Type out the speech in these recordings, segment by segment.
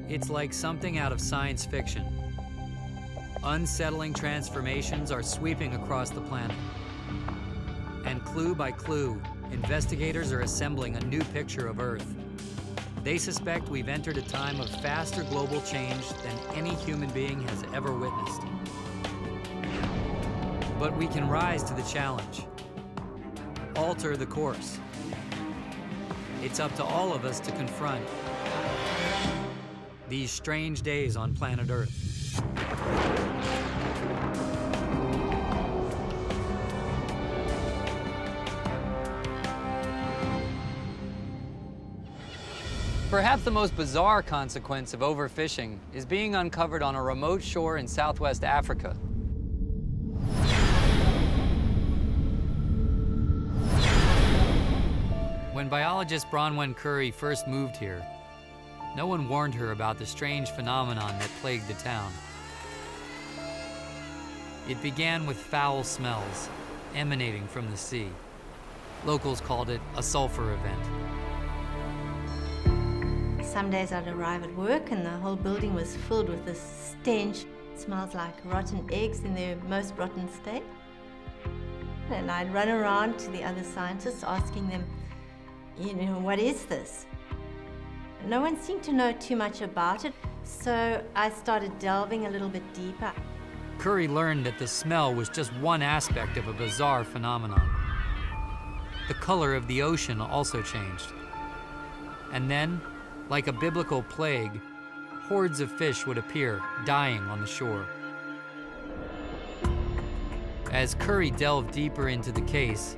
It's like something out of science fiction. Unsettling transformations are sweeping across the planet. And clue by clue, investigators are assembling a new picture of Earth. They suspect we've entered a time of faster global change than any human being has ever witnessed. But we can rise to the challenge, alter the course. It's up to all of us to confront these strange days on planet Earth. Perhaps the most bizarre consequence of overfishing is being uncovered on a remote shore in Southwest Africa. When biologist Bronwen Currie first moved here, no one warned her about the strange phenomenon that plagued the town. It began with foul smells emanating from the sea. Locals called it a sulfur event. Some days I'd arrive at work and the whole building was filled with this stench. It smells like rotten eggs in their most rotten state. And I'd run around to the other scientists asking them, you know, what is this? No one seemed to know too much about it, so I started delving a little bit deeper. Currie learned that the smell was just one aspect of a bizarre phenomenon. The color of the ocean also changed. And then, like a biblical plague, hordes of fish would appear, dying on the shore. As Currie delved deeper into the case,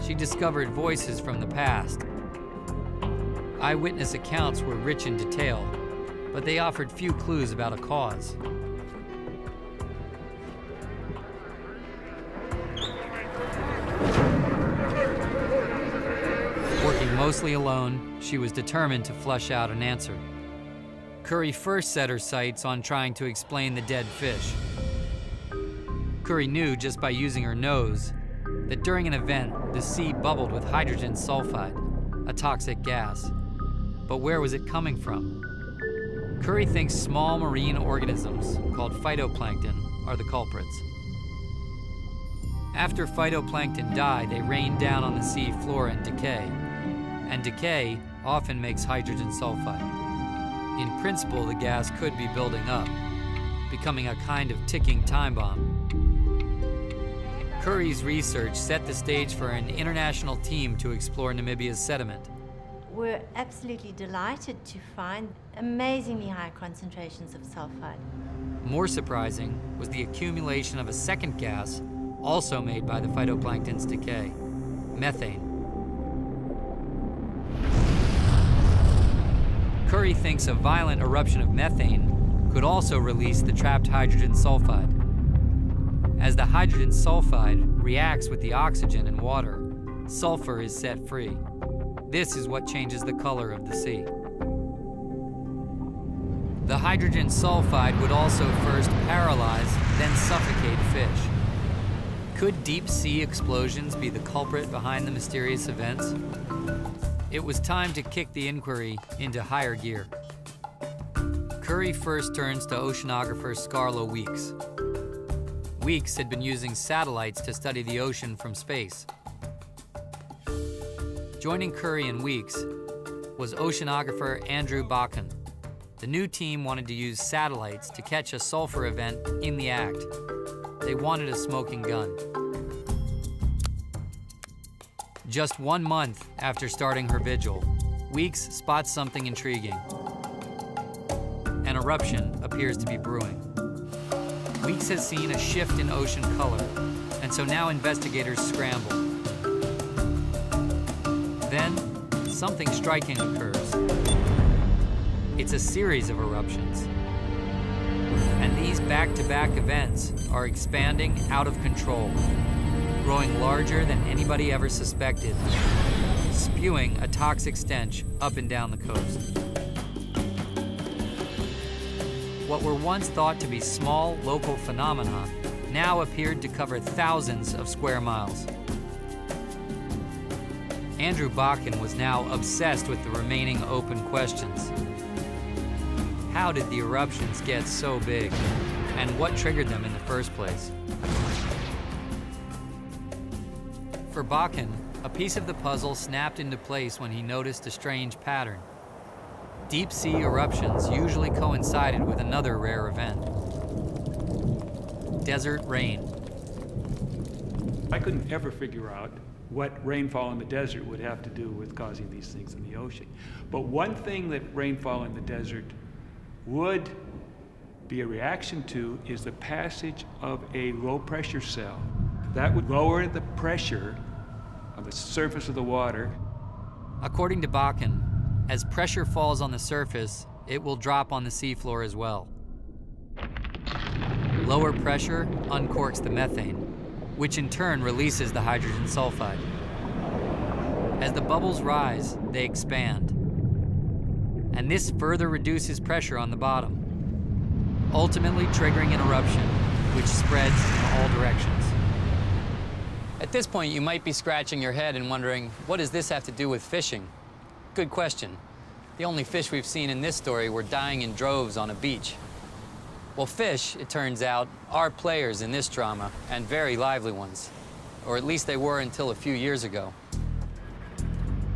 she discovered voices from the past. Eyewitness accounts were rich in detail, but they offered few clues about a cause. Working mostly alone, she was determined to flush out an answer. Currie first set her sights on trying to explain the dead fish. Currie knew just by using her nose that during an event, the sea bubbled with hydrogen sulfide, a toxic gas. But where was it coming from? Currie thinks small marine organisms, called phytoplankton, are the culprits. After phytoplankton die, they rain down on the sea floor and decay. And decay often makes hydrogen sulfide. In principle, the gas could be building up, becoming a kind of ticking time bomb. Currie's research set the stage for an international team to explore Namibia's sediment. We're absolutely delighted to find amazingly high concentrations of sulfide. More surprising was the accumulation of a second gas, also made by the phytoplankton's decay, methane. Currie thinks a violent eruption of methane could also release the trapped hydrogen sulfide. As the hydrogen sulfide reacts with the oxygen in water, sulfur is set free. This is what changes the color of the sea. The hydrogen sulfide would also first paralyze, then suffocate fish. Could deep sea explosions be the culprit behind the mysterious events? It was time to kick the inquiry into higher gear. Currie first turns to oceanographer Scarla Weeks. Weeks had been using satellites to study the ocean from space. Joining Currie and Weeks was oceanographer Andrew Bakun. The new team wanted to use satellites to catch a sulfur event in the act. They wanted a smoking gun. Just 1 month after starting her vigil, Weeks spots something intriguing. An eruption appears to be brewing. Weeks has seen a shift in ocean color, and so now investigators scramble. Then, something striking occurs. It's a series of eruptions. And these back-to-back events are expanding out of control, growing larger than anybody ever suspected, spewing a toxic stench up and down the coast. What were once thought to be small local phenomena now appeared to cover thousands of square miles. Andrew Bakun was now obsessed with the remaining open questions. How did the eruptions get so big? And what triggered them in the first place? For Bakun, a piece of the puzzle snapped into place when he noticed a strange pattern. Deep sea eruptions usually coincided with another rare event: desert rain. I couldn't ever figure out what rainfall in the desert would have to do with causing these things in the ocean. But one thing that rainfall in the desert would be a reaction to is the passage of a low pressure cell. That would lower the pressure on the surface of the water. According to Bakun, as pressure falls on the surface, it will drop on the seafloor as well. Lower pressure uncorks the methane, which in turn releases the hydrogen sulfide. As the bubbles rise, they expand. And this further reduces pressure on the bottom, ultimately triggering an eruption, which spreads in all directions. At this point, you might be scratching your head and wondering, what does this have to do with fishing? Good question. The only fish we've seen in this story were dying in droves on a beach. Well, fish, it turns out, are players in this drama, and very lively ones. Or at least they were until a few years ago.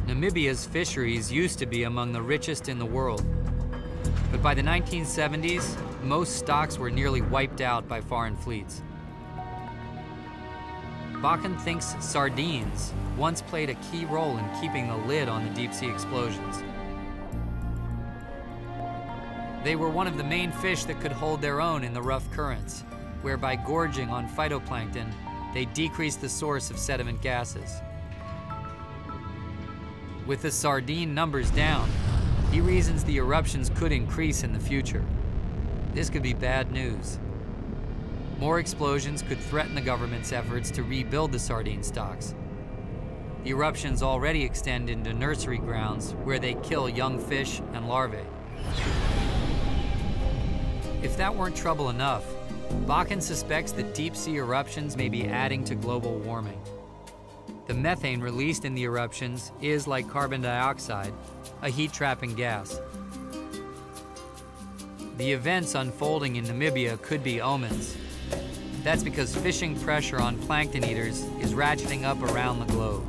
Namibia's fisheries used to be among the richest in the world. But by the 1970s, most stocks were nearly wiped out by foreign fleets. Bakun thinks sardines once played a key role in keeping the lid on the deep-sea explosions. They were one of the main fish that could hold their own in the rough currents, where by gorging on phytoplankton, they decreased the source of sediment gases. With the sardine numbers down, he reasons the eruptions could increase in the future. This could be bad news. More explosions could threaten the government's efforts to rebuild the sardine stocks. The eruptions already extend into nursery grounds where they kill young fish and larvae. If that weren't trouble enough, Bakun suspects that deep-sea eruptions may be adding to global warming. The methane released in the eruptions is, like carbon dioxide, a heat-trapping gas. The events unfolding in Namibia could be omens. That's because fishing pressure on plankton eaters is ratcheting up around the globe.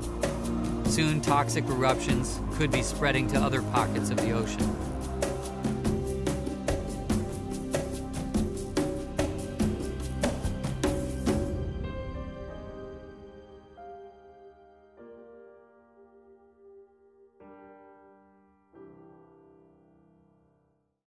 Soon, toxic eruptions could be spreading to other pockets of the ocean.